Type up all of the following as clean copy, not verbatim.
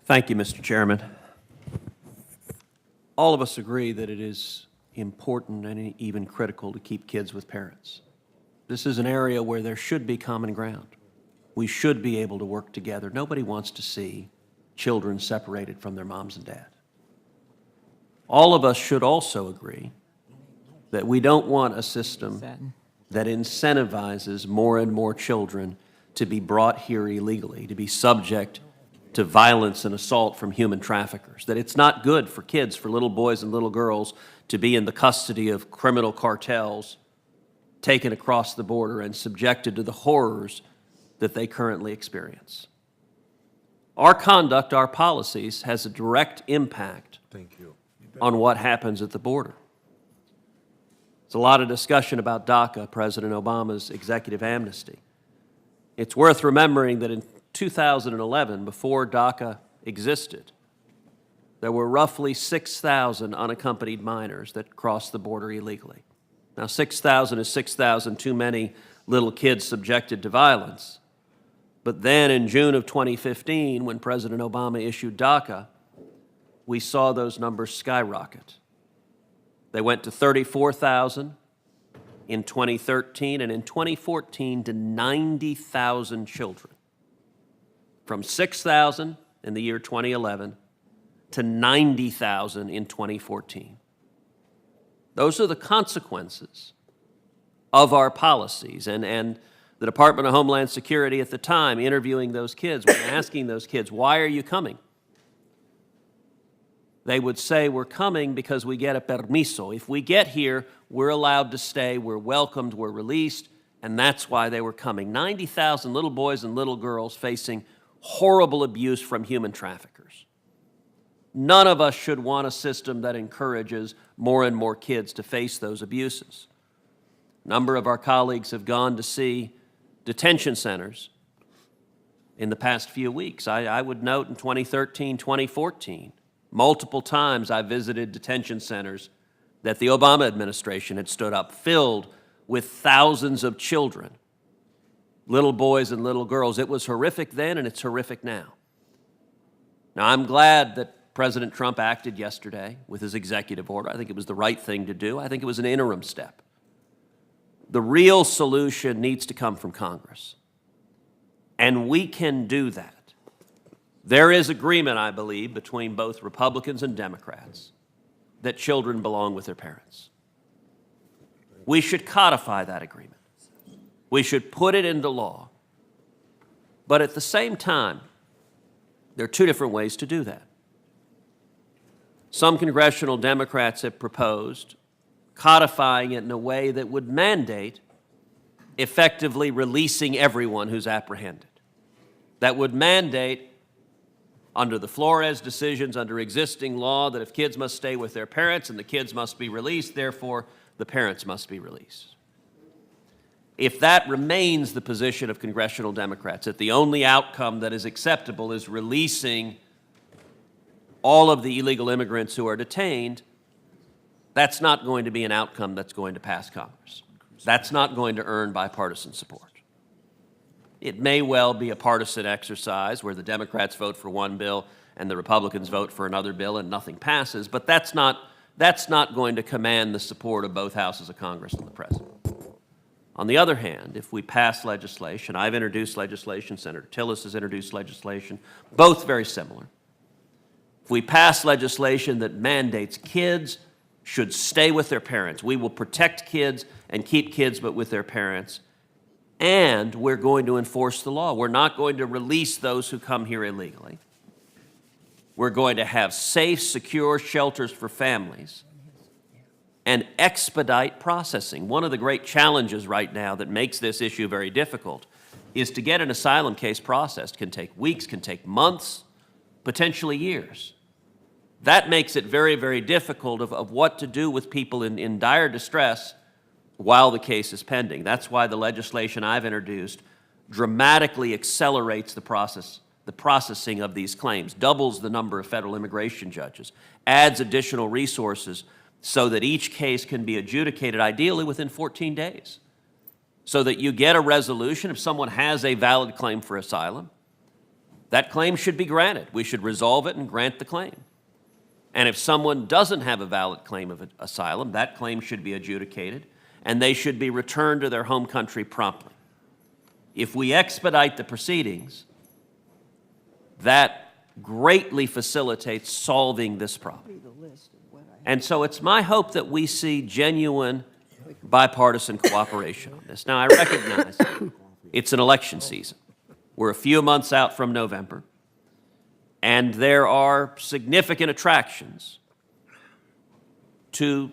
Thank you, Mr. Chairman. All of us agree that it is important and even critical to keep kids with parents. This is an area where there should be common ground. We should be able to work together. Nobody wants to see children separated from their moms and dad. All of us should also agree that we don't want a system that incentivizes more and more children to be brought here illegally, to be subject to violence and assault from human traffickers, that it's not good for kids, for little boys and little girls to be in the custody of criminal cartels, taken across the border and subjected to the horrors that they currently experience. Our conduct, our policies, has a direct impact on what happens at the border. There's a lot of discussion about DACA, President Obama's executive amnesty. It's worth remembering that in 2011, before DACA existed, there were roughly 6,000 unaccompanied minors that crossed the border illegally. Now, 6,000 is 6,000 too many little kids subjected to violence. But then in June of 2015, when President Obama issued DACA, we saw those numbers skyrocket. They went to 34,000 in 2013, and in 2014 to 90,000 children. From 6,000 in the year 2011 to 90,000 in 2014. Those are the consequences of our policies. And the Department of Homeland Security at the time interviewing those kids, when asking those kids, why are you coming? They would say, we're coming because we get a permiso. If we get here, we're allowed to stay, we're welcomed, we're released, and that's why they were coming. 90,000 little boys and little girls facing horrible abuse from human traffickers. None of us should want a system that encourages more and more kids to face those abuses. A number of our colleagues have gone to see detention centers in the past few weeks. I would note in 2013, 2014, multiple times I visited detention centers that the Obama administration had stood up, filled with thousands of children, little boys and little girls. It was horrific then, and it's horrific now. Now, I'm glad that President Trump acted yesterday with his executive order. I think it was the right thing to do. I think it was an interim step. The real solution needs to come from Congress, and we can do that. There is agreement, I believe, between both Republicans and Democrats that children belong with their parents. We should codify that agreement. We should put it into law. But at the same time, there are two different ways to do that. Some congressional Democrats have proposed codifying it in a way that would mandate effectively releasing everyone who's apprehended. That would mandate, under the Flores decisions, under existing law, that if kids must stay with their parents and the kids must be released, therefore the parents must be released. If that remains the position of congressional Democrats, that the only outcome that is acceptable is releasing all of the illegal immigrants who are detained, that's not going to be an outcome that's going to pass Congress. That's not going to earn bipartisan support. It may well be a partisan exercise where the Democrats vote for one bill and the Republicans vote for another bill and nothing passes, but that's not going to command the support of both houses of Congress and the President. On the other hand, if we pass legislation, I've introduced legislation, Senator Tillis has introduced legislation, both very similar. If we pass legislation that mandates kids should stay with their parents, we will protect kids and keep kids but with their parents, and we're going to enforce the law. We're not going to release those who come here illegally. We're going to have safe, secure shelters for families and expedite processing. One of the great challenges right now that makes this issue very difficult is to get an asylum case processed. Can take weeks, can take months, potentially years. That makes it very, very difficult of what to do with people in dire distress while the case is pending. That's why the legislation I've introduced dramatically accelerates the processing of these claims, doubles the number of federal immigration judges, adds additional resources so that each case can be adjudicated ideally within 14 days, so that you get a resolution if someone has a valid claim for asylum. that claim should be granted. We should resolve it and grant the claim. And if someone doesn't have a valid claim of asylum, that claim should be adjudicated, and they should be returned to their home country promptly. If we expedite the proceedings, that greatly facilitates solving this problem. And so it's my hope that we see genuine bipartisan cooperation on this. Now, I recognize it's an election season. We're a few months out from November, and there are significant attractions to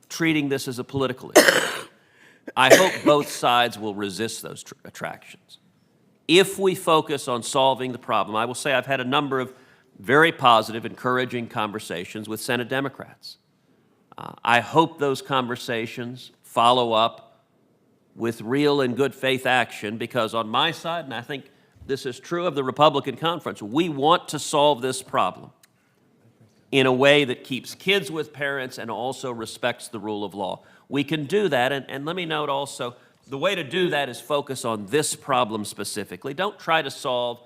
treating this as a political issue. I hope both sides will resist those attractions. If we focus on solving the problem, I will say I've had a number of very positive, encouraging conversations with Senate Democrats. I hope those conversations follow up with real and good faith action, because on my side, and I think this is true of the Republican conference, we want to solve this problem in a way that keeps kids with parents and also respects the rule of law. We can do that, and let me note also, the way to do that is focus on this problem specifically. Don't try to solve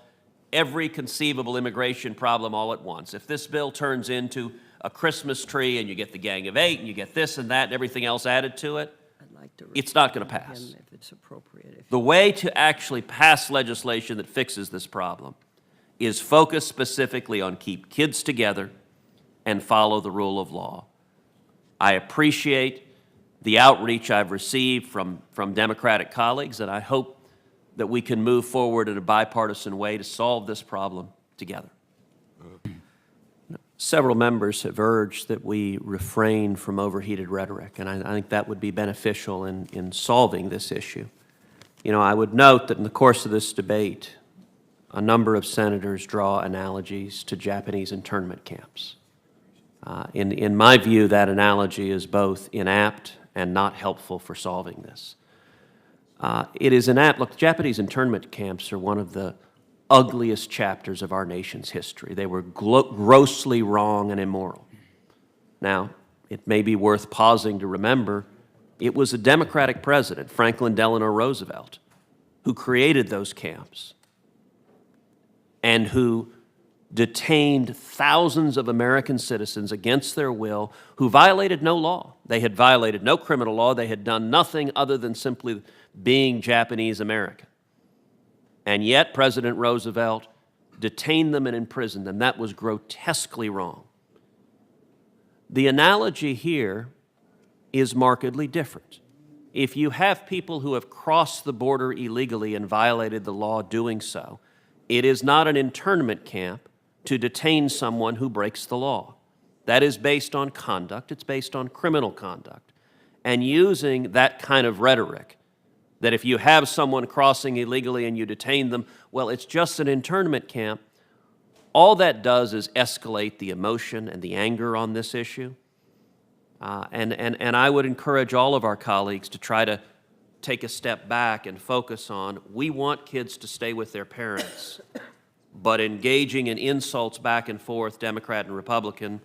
every conceivable immigration problem all at once. If this bill turns into a Christmas tree and you get the Gang of Eight and you get this and that and everything else added to it, it's not going to pass. If it's appropriate. The way to actually pass legislation that fixes this problem is focus specifically on keep kids together and follow the rule of law. I appreciate the outreach I've received from Democratic colleagues, and I hope that we can move forward in a bipartisan way to solve this problem together. Several members have urged that we refrain from overheated rhetoric, and I think that would be beneficial in solving this issue. You know, I would note that in the course of this debate, a number of senators draw analogies to Japanese internment camps. In my view, that analogy is both inapt and not helpful for solving this. It is inapt. Look, Japanese internment camps are one of the ugliest chapters of our nation's history. They were grossly wrong and immoral. Now, it may be worth pausing to remember, it was a Democratic president, Franklin Delano Roosevelt, who created those camps and who detained thousands of American citizens against their will who violated no law. They had violated no criminal law. They had done nothing other than simply being Japanese American. And yet President Roosevelt detained them and imprisoned them. That was grotesquely wrong. The analogy here is markedly different. If you have people who have crossed the border illegally and violated the law doing so, it is not an internment camp to detain someone who breaks the law. That is based on conduct. It's based on criminal conduct. And using that kind of rhetoric, that if you have someone crossing illegally and you detain them, well, it's just an internment camp, all that does is escalate the emotion and the anger on this issue. And I would encourage all of our colleagues to try to take a step back and focus on, we want kids to stay with their parents, but engaging in insults back and forth, Democrat and Republican,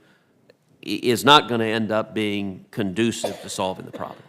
is not going to end up being conducive to solving the problem.